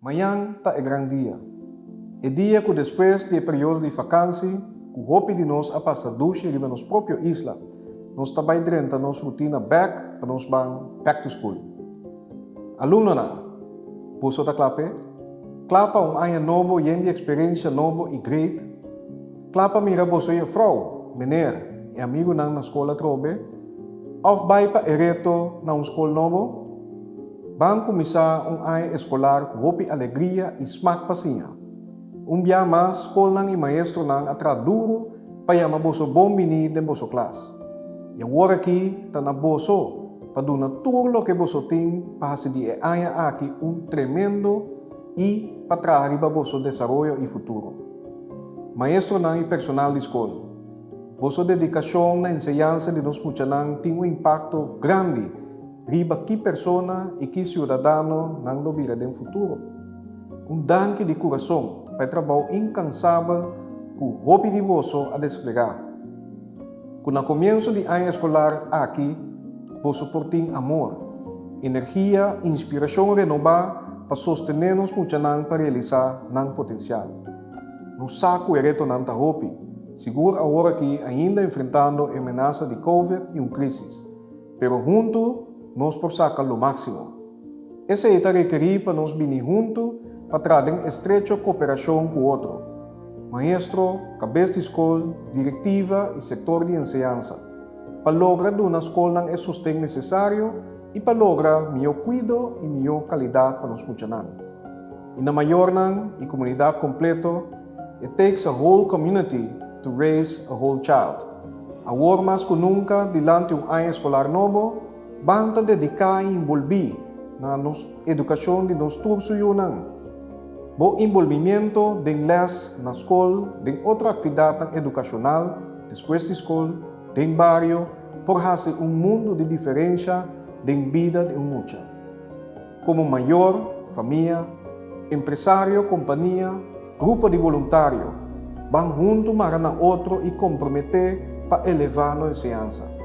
Mayang ta e gran dia. E dia que después de período de vacancy, que hopi de nós a passar duche riba nos próprio isla, nós também direnta nos rotina back para nos back to school. Aluno na, puso ta klape, klapa aya novo e de experiência novo e great, klapa mira boso e vrouw, meneer, e amigo na escola trobe, of vai pa ereto na escola novo, bang começar ano escolar com hopi alegria e smak pasinha. Dia mas, escola nang e maestro nang atraduro para maboso bom mini den boso classe. E agora aqui, tá na boso, para duna tudo que boso tem para se di aya aqui tremendo e para trazer para boso desenvolvimento e futuro. Maestro nang e personal de escola. Boso dedicação na enseñança de nos muchanang tem impacto grande riba que persona e que cidadano nang lobira den futuro. Dan que de coração para trabalho incansável que o hopi de boso a desplegar. Com o começo de ano escolar aqui, boso portim amor, energia e inspiração renovar para sostener-nos muchanang para realizar nang potencial. No saco ereto nang tahopi, seguro agora que ainda enfrentando a ameaça de Covid e crise, pero junto nós por sacar o máximo. Esse é requerir para nós vir junto para trazer estreita cooperação com o outro. Maestro, cabeça de escola, diretiva e setor de enseñança, para lograr uma escola não é sustento necessário e para lograr melhor cuidado e melhor qualidade para nós funcionar. E na maior não, e comunidade completa, it takes a whole community to raise a whole child. Agora mais que nunca, diante de ano escolar novo, basta dedicar e envolver na educação de nós todos yunang. Bo envolvimento de les na escola, de outra atividade educacional, depois de escola, de barrio, por fazer mundo de diferença de vida de mucha. Como maior, família, empresário, companhia, grupo de voluntário, vão junto para na outro e comprometer para elevar a enseñanza.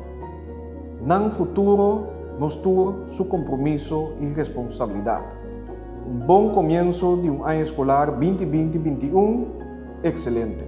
Nang futuro, nos tur su compromisso e responsabilidade. Bom começo de ano escolar 2020-21, excelente.